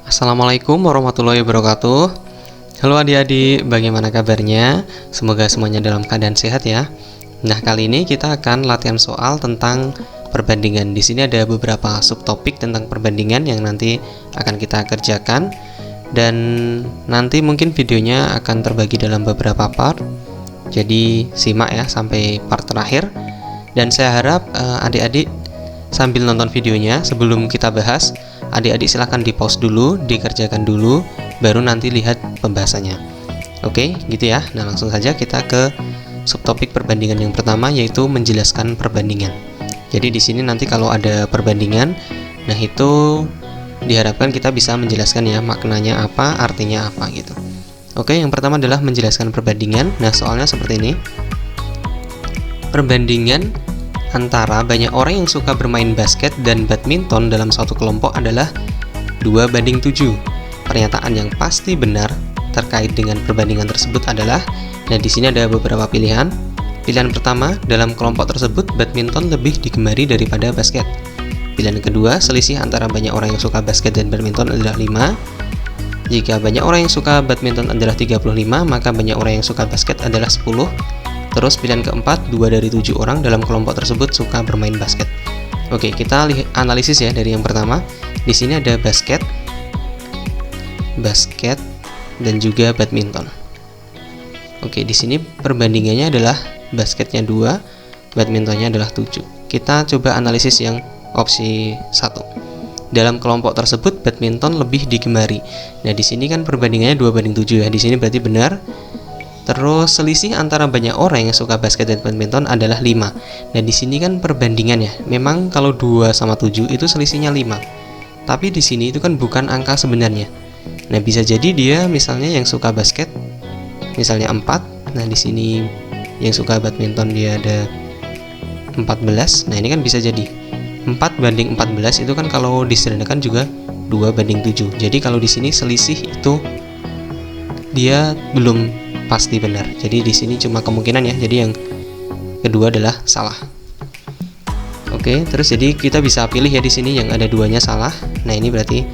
Assalamualaikum warahmatullahi wabarakatuh. Halo adik-adik, bagaimana kabarnya? Semoga semuanya dalam keadaan sehat ya. Nah, kali ini kita akan latihan soal tentang perbandingan. Di sini ada beberapa subtopik tentang perbandingan yang nanti akan kita kerjakan. Dan nanti mungkin videonya akan terbagi dalam beberapa part. Jadi simak ya sampai part terakhir. Dan saya harap adik-adik sambil nonton videonya sebelum kita bahas, adik-adik silahkan di pause dulu, dikerjakan dulu, baru nanti lihat pembahasannya. Oke, gitu ya. Nah, langsung saja kita ke subtopik perbandingan yang pertama, yaitu menjelaskan perbandingan. Jadi di sini nanti kalau ada perbandingan, nah itu diharapkan kita bisa menjelaskan ya maknanya apa, artinya apa gitu. Oke, yang pertama adalah menjelaskan perbandingan. Nah, soalnya seperti ini. Perbandingan antara banyak orang yang suka bermain basket dan badminton dalam suatu kelompok adalah 2:7. Pernyataan yang pasti benar terkait dengan perbandingan tersebut adalah, nah di sini ada beberapa pilihan. Pilihan pertama, dalam kelompok tersebut badminton lebih digemari daripada basket. Pilihan kedua, selisih antara banyak orang yang suka basket dan badminton adalah 5. Jika banyak orang yang suka badminton adalah 35, maka banyak orang yang suka basket adalah 10. Terus pilihan keempat, 2 dari 7 orang dalam kelompok tersebut suka bermain basket. Oke, kita analisis ya dari yang pertama. Di sini ada basket, dan juga badminton. Oke, di sini perbandingannya adalah basketnya 2, badmintonnya adalah 7. Kita coba analisis yang opsi 1. Dalam kelompok tersebut badminton lebih digemari. Nah, di sini kan perbandingannya 2:7 ya. Di sini berarti benar. Terus selisih antara banyak orang yang suka basket dan badminton adalah 5. Nah, di sini kan perbandingan ya. Memang kalau 2 sama 7 itu selisihnya 5. Tapi di sini itu kan bukan angka sebenarnya. Nah, bisa jadi dia misalnya yang suka basket misalnya 4. Nah, di sini yang suka badminton dia ada 14. Nah, ini kan bisa jadi 4:14 itu kan kalau disederhanakan juga 2:7. Jadi kalau di sini selisih itu dia belum pasti benar. Jadi di sini cuma kemungkinan ya. Jadi yang kedua adalah salah. Oke, terus jadi kita bisa pilih ya di sini yang ada duanya salah. Nah, ini berarti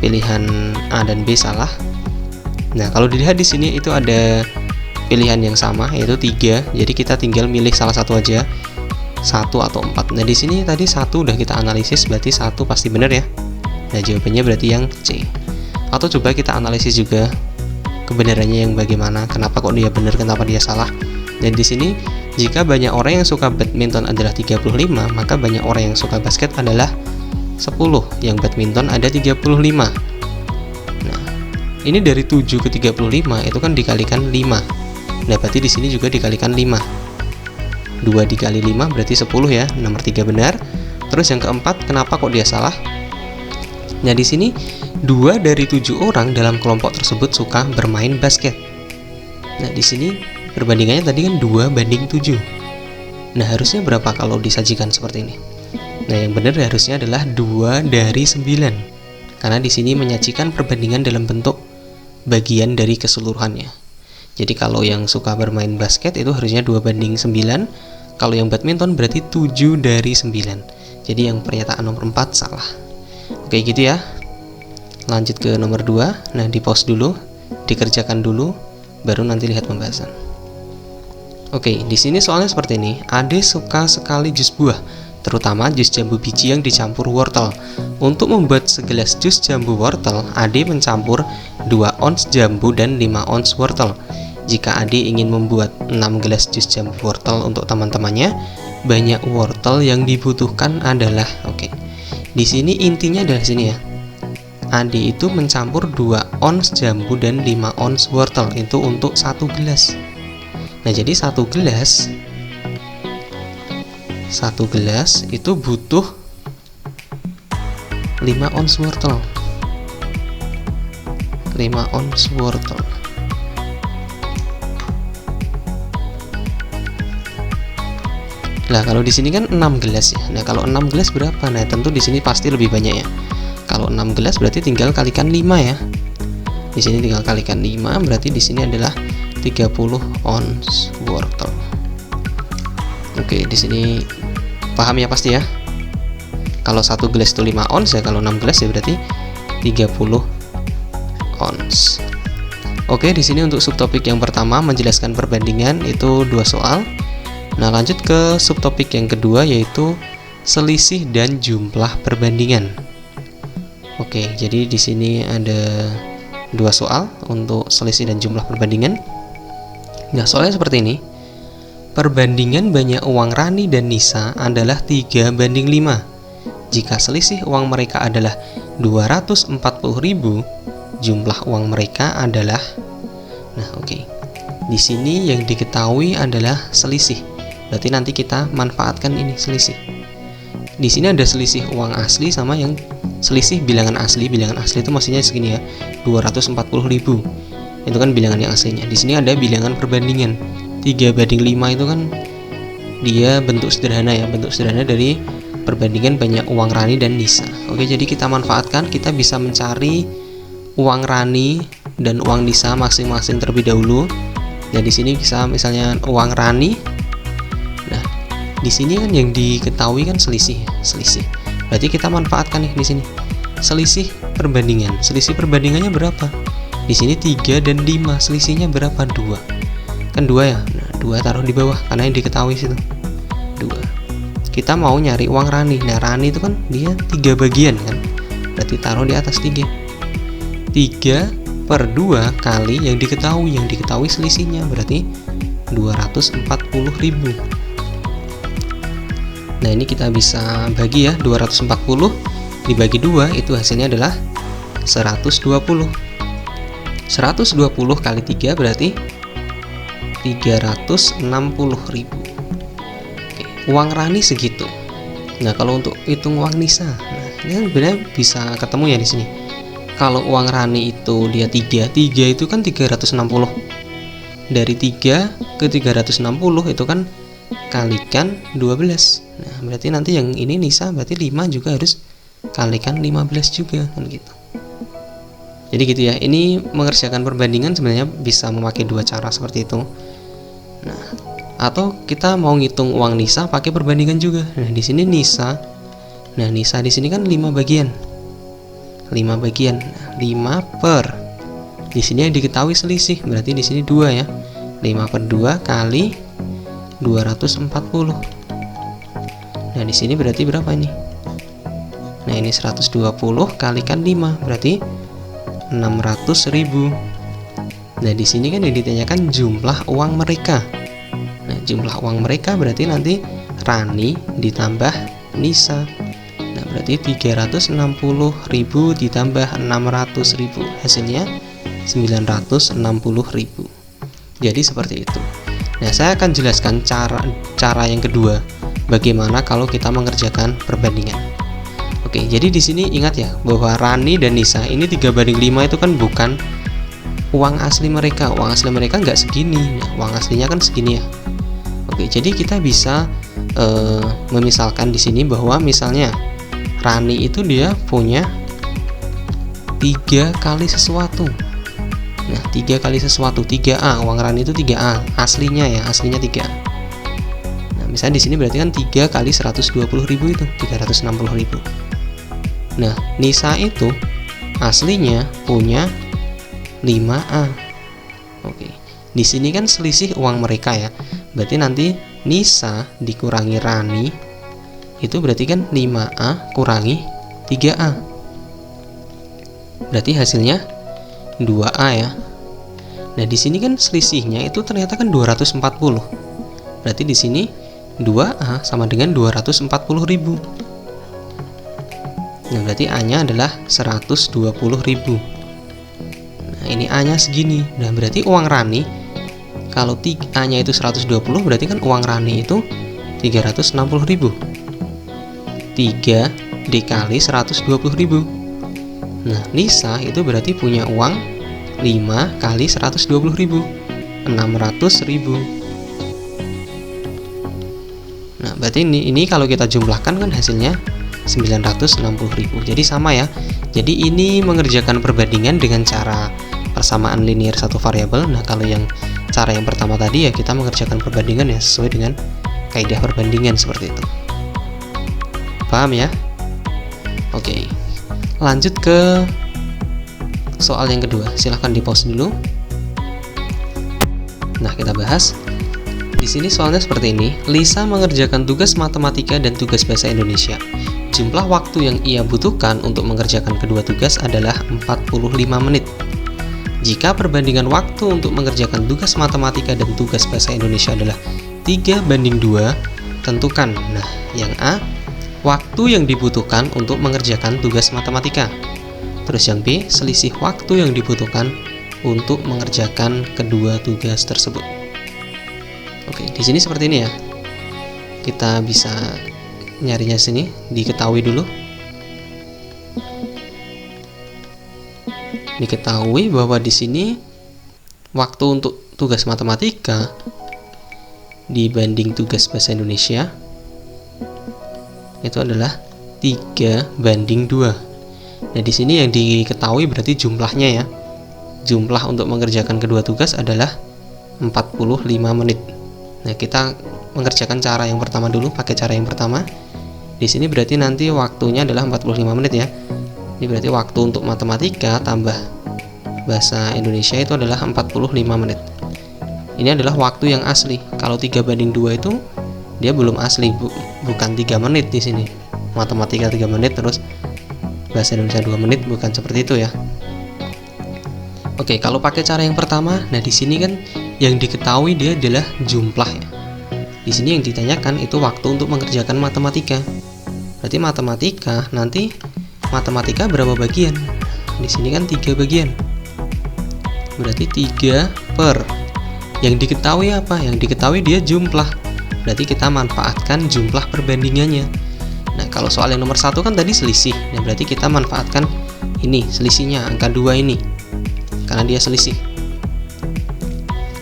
pilihan A dan B salah. Nah, kalau dilihat di sini itu ada pilihan yang sama yaitu 3. Jadi kita tinggal milih salah satu aja. 1 atau 4. Nah, di sini tadi 1 udah kita analisis, berarti 1 pasti benar ya. Nah, jawabannya berarti yang C. Atau coba kita analisis juga kebenarannya yang bagaimana, kenapa kok dia benar, kenapa dia salah. Dan di sini jika banyak orang yang suka badminton adalah 35, maka banyak orang yang suka basket adalah 10. Yang badminton ada 35. Nah, ini dari 7 ke 35 itu kan dikalikan 5. Nah, berarti di sini juga dikalikan 5. 2 dikali 5 berarti 10 ya. Nomor 3 benar. Terus yang keempat, kenapa kok dia salah? Nah, di sini 2 dari 7 orang dalam kelompok tersebut suka bermain basket. Nah, di sini perbandingannya tadi kan 2:7. Nah, harusnya berapa kalau disajikan seperti ini? Nah, yang benar harusnya adalah 2 dari 9. Karena di sini menyajikan perbandingan dalam bentuk bagian dari keseluruhannya. Jadi kalau yang suka bermain basket itu harusnya 2:9. Kalau yang badminton berarti 7 dari 9. Jadi yang pernyataan nomor 4 salah. Oke, gitu ya. Lanjut ke nomor 2. Nah, di pause dulu, dikerjakan dulu, baru nanti lihat pembahasan. Oke, di sini soalnya seperti ini. Ade suka sekali jus buah, terutama jus jambu biji yang dicampur wortel. Untuk membuat segelas jus jambu wortel, Ade mencampur 2 ons jambu dan 5 ons wortel. Jika Ade ingin membuat 6 gelas jus jambu wortel untuk teman-temannya, banyak wortel yang dibutuhkan adalah, oke. Di sini intinya adalah sini ya. Ade itu mencampur 2 ons jambu dan 5 ons wortel itu untuk 1 gelas. Nah, jadi 1 gelas itu butuh 5 ons wortel. 5 ons wortel. Nah, kalau di sini kan 6 gelas ya. Nah, kalau 6 gelas berapa? Nah, tentu di sini pasti lebih banyak ya. Kalau 6 gelas berarti tinggal kalikan 5 ya. Di sini tinggal kalikan 5, berarti di sini adalah 30 ons wortel. Oke, di sini paham ya pasti ya. Kalau 1 gelas itu 5 ons ya, kalau 6 gelas ya berarti 30 ons. Oke, di sini untuk subtopik yang pertama menjelaskan perbandingan itu 2 soal. Nah, lanjut ke subtopik yang kedua yaitu selisih dan jumlah perbandingan. Oke, jadi di sini ada 2 soal untuk selisih dan jumlah perbandingan. Nah, soalnya seperti ini. Perbandingan banyak uang Rani dan Nisa adalah 3:5. Jika selisih uang mereka adalah 240.000, jumlah uang mereka adalah. Nah, oke. Di sini yang diketahui adalah selisih. Berarti nanti kita manfaatkan ini selisih. Di sini ada selisih uang asli sama yang selisih bilangan asli. Bilangan asli itu maksudnya segini ya, 240.000. Itu kan bilangan yang aslinya. Di sini ada bilangan perbandingan. 3:5 itu kan dia bentuk sederhana ya, bentuk sederhana dari perbandingan banyak uang Rani dan Nisa. Oke, jadi kita manfaatkan, kita bisa mencari uang Rani dan uang Nisa masing-masing terlebih dahulu. Dan di sini bisa misalnya uang Rani. Nah, di sini kan yang diketahui kan selisih. Berarti kita manfaatkan nih di sini. Selisih perbandingan. Selisih perbandingannya berapa? Di sini 3 dan 5. Selisihnya berapa? 2. Kan 2 ya. Nah, 2 taruh di bawah karena yang diketahui situ 2. Kita mau nyari uang Rani. Nah, Rani itu kan dia 3 bagian kan, berarti taruh di atas 3. 3/2 kali yang diketahui selisihnya berarti 240.000. Nah, ini kita bisa bagi ya, 240 dibagi 2 itu hasilnya adalah 120. 120 kali 3 berarti 360.000. Oke, uang Rani segitu. Nah, kalau untuk hitung uang Nisa, nah ini sebenarnya bisa ketemu ya di sini. Kalau uang Rani itu dia 3 itu kan 360. Dari 3 ke 360 itu kan kalikan 12. Nah, berarti nanti yang ini Nisa berarti 5 juga harus kalikan 15 juga kan gitu. Jadi gitu ya. Ini mengerjakan perbandingan sebenarnya bisa memakai 2 cara seperti itu. Nah, atau kita mau ngitung uang Nisa pakai perbandingan juga. Nah, di sini Nisa. Nah, Nisa di sini kan 5 bagian. 5 bagian. Nah, 5 per. Di sini yang diketahui selisih, berarti di sini 2 ya. 5/2 kali 240. Nah, di sini berarti berapa ini? Nah, ini 120 kalikan 5 berarti 600.000. Nah, di sini kan yang ditanyakan jumlah uang mereka. Nah, jumlah uang mereka berarti nanti Rani ditambah Nisa. Nah, berarti 360.000 ditambah 600.000. Hasilnya 960.000. Jadi seperti itu. Nah, saya akan jelaskan cara yang kedua. Bagaimana kalau kita mengerjakan perbandingan. Oke, jadi di sini ingat ya bahwa Rani dan Nisa ini 3:5 itu kan bukan uang asli mereka. Uang asli mereka nggak segini. Nah, uang aslinya kan segini ya. Oke, jadi kita bisa memisalkan di sini bahwa misalnya Rani itu dia punya 3 kali sesuatu. Nah, 3 kali sesuatu 3A. Uang Rani itu 3A aslinya ya, aslinya 3A. Nah, misalnya di sini berarti kan 3 kali 120.000 itu 360.000. Nah, Nisa itu aslinya punya 5A. Oke. Di sini kan selisih uang mereka ya. Berarti nanti Nisa dikurangi Rani itu berarti kan 5A kurangi 3A. Berarti hasilnya 2A ya. Nah, di sini kan selisihnya itu ternyata kan 240. Berarti di sini 2A sama dengan 240.000. Nah, berarti A-nya adalah 120.000. Nah, ini A-nya segini. Nah, berarti uang Rani kalau A-nya itu 120 berarti kan uang Rani itu 360.000. 3 dikali 120.000. Nah, Nisa itu berarti punya uang 5 kali 120.000, 600.000. Nah, berarti ini kalau kita jumlahkan kan hasilnya 960.000. Jadi sama ya. Jadi ini mengerjakan perbandingan dengan cara persamaan linear satu variabel. Nah, kalau yang cara yang pertama tadi ya kita mengerjakan perbandingan ya sesuai dengan kaidah perbandingan seperti itu. Paham ya? Oke, lanjut ke soal yang kedua. Silahkan di pause dulu. Nah, kita bahas. Di sini soalnya seperti ini. Lisa mengerjakan tugas matematika dan tugas bahasa Indonesia. Jumlah waktu yang ia butuhkan untuk mengerjakan kedua tugas adalah 45 menit. Jika perbandingan waktu untuk mengerjakan tugas matematika dan tugas bahasa Indonesia adalah 3:2, tentukan. Nah, yang A, waktu yang dibutuhkan untuk mengerjakan tugas matematika. Terus yang B, selisih waktu yang dibutuhkan untuk mengerjakan kedua tugas tersebut. Oke, di sini seperti ini ya. Kita bisa nyarinya sini, diketahui dulu. Diketahui bahwa di sini waktu untuk tugas matematika dibanding tugas bahasa Indonesia itu adalah 3:2. Nah, di sini yang diketahui berarti jumlahnya ya. Jumlah untuk mengerjakan kedua tugas adalah 45 menit. Nah, kita mengerjakan cara yang pertama dulu, pakai cara yang pertama. Di sini berarti nanti waktunya adalah 45 menit ya. Ini berarti waktu untuk matematika tambah bahasa Indonesia itu adalah 45 menit. Ini adalah waktu yang asli. Kalau 3:2 itu dia belum asli, bukan 3 menit di sini. Matematika 3 menit terus bahasa Indonesia 2 menit, bukan seperti itu ya. Oke, kalau pakai cara yang pertama, nah di sini kan yang diketahui dia adalah jumlah ya. Di sini yang ditanyakan itu waktu untuk mengerjakan matematika. Berarti matematika nanti matematika berapa bagian? Di sini kan 3 bagian. Berarti 3 per. Yang diketahui apa? Yang diketahui dia jumlah. Berarti kita manfaatkan jumlah perbandingannya. Nah, kalau soal yang nomor 1 kan tadi selisih. Nah, berarti kita manfaatkan ini, selisihnya, angka 2 ini. Karena dia selisih.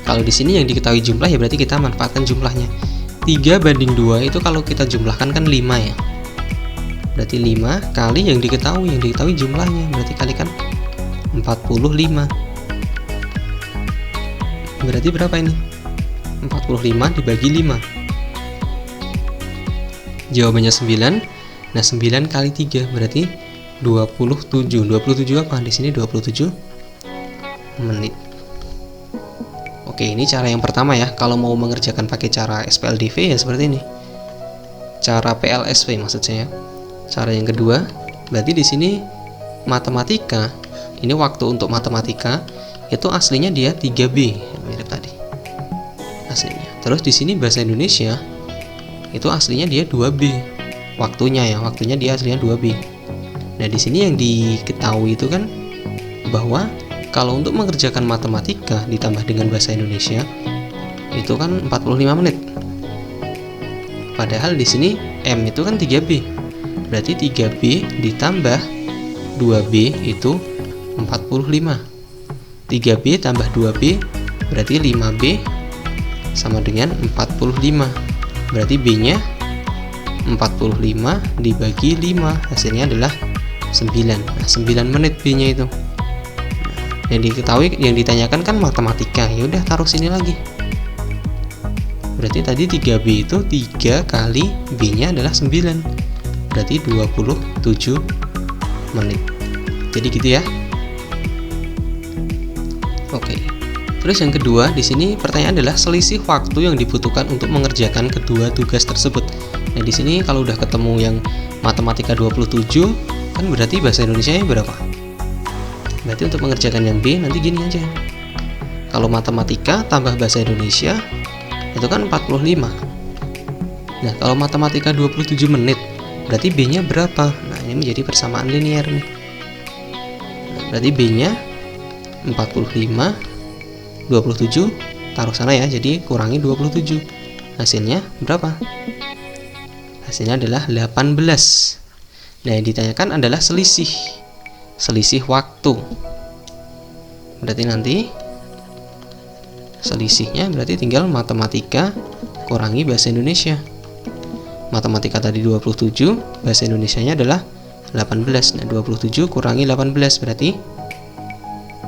Kalau di sini yang diketahui jumlah ya berarti kita manfaatkan jumlahnya. 3:2 itu kalau kita jumlahkan kan 5 ya. Berarti 5 kali yang diketahui jumlahnya, berarti kalikan 45. Berarti berapa ini? 45 dibagi 5. Jawabannya 9. Nah, 9 kali 3 berarti 27. 27 apa? Di sini 27 menit. Oke, ini cara yang pertama ya. Kalau mau mengerjakan pakai cara SPLDV ya seperti ini. Cara PLSV maksud saya. Cara yang kedua, berarti di sini matematika, ini waktu untuk matematika itu aslinya dia 3B, mirip tadi. Aslinya. Terus di sini bahasa Indonesia itu aslinya dia 2B. Waktunya dia aslinya 2B. Nah, di sini yang diketahui itu kan bahwa kalau untuk mengerjakan matematika ditambah dengan bahasa Indonesia itu kan 45 menit. Padahal di sini M itu kan 3B. Berarti 3B ditambah 2B itu 45. 3B tambah 2B berarti 5B sama dengan 45. Berarti B-nya 45 dibagi 5 hasilnya adalah 9. Nah, 9 menit B-nya itu. Yang diketahui, yang ditanyakan kan matematika. Ya udah taruh sini lagi. Berarti tadi 3B itu 3 kali B-nya adalah 9. Berarti 27 menit. Jadi gitu ya. Oke. Terus yang kedua, di sini pertanyaan adalah selisih waktu yang dibutuhkan untuk mengerjakan kedua tugas tersebut. Nah, di sini kalau udah ketemu yang matematika 27, kan berarti bahasa Indonesianya berapa? Berarti untuk mengerjakan yang B nanti gini aja. Kalau matematika tambah bahasa Indonesia itu kan 45. Nah, kalau matematika 27 menit berarti B-nya berapa? Nah, ini menjadi persamaan linear nih. Nah, berarti B-nya 45, 27 taruh sana ya, jadi kurangi 27. Hasilnya berapa? Hasilnya adalah 18. Nah, yang ditanyakan adalah selisih waktu. Berarti nanti selisihnya berarti tinggal matematika kurangi bahasa Indonesia. Matematika tadi 27, bahasa Indonesianya adalah 18. Nah, 27 kurangi 18 berarti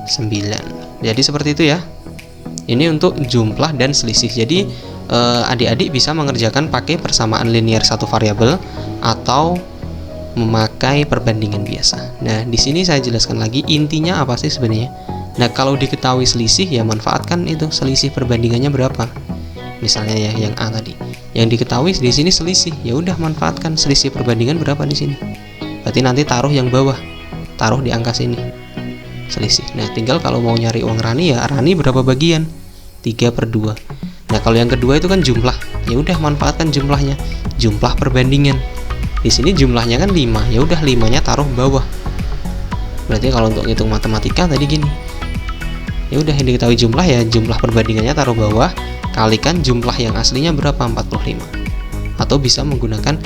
9. Jadi seperti itu ya. Ini untuk jumlah dan selisih. Jadi adik-adik bisa mengerjakan pakai persamaan linear satu variabel atau memakai pakai perbandingan biasa. Nah, di sini saya jelaskan lagi intinya apa sih sebenarnya. Nah, kalau diketahui selisih ya manfaatkan itu selisih perbandingannya berapa. Misalnya ya yang A tadi. Yang diketahui di sini selisih, ya udah manfaatkan selisih perbandingan berapa di sini. Berarti nanti taruh yang bawah. Taruh di angka sini. Selisih. Nah, tinggal kalau mau nyari uang Rani ya Rani berapa bagian? 3/2. Nah, kalau yang kedua itu kan jumlah. Ya udah manfaatkan jumlahnya. Jumlah perbandingan. Di sini jumlahnya kan 5. Ya udah 5-nya taruh bawah. Berarti kalau untuk ngitung matematika tadi gini. Ya udah yang diketahui jumlah ya jumlah perbandingannya taruh bawah, kalikan jumlah yang aslinya berapa, 45. Atau bisa menggunakan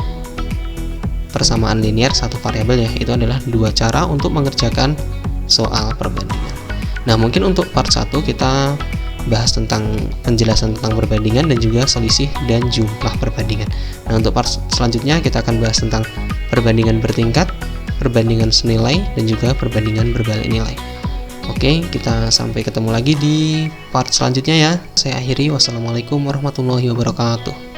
persamaan linear satu variabel ya. Itu adalah dua cara untuk mengerjakan soal perbandingan. Nah, mungkin untuk part 1 kita bahas tentang penjelasan tentang perbandingan dan juga selisih dan jumlah perbandingan. Nah, untuk part selanjutnya kita akan bahas tentang perbandingan bertingkat, perbandingan senilai, dan juga perbandingan berbalik nilai. Oke, kita sampai ketemu lagi di part selanjutnya ya. Saya akhiri, wassalamualaikum warahmatullahi wabarakatuh.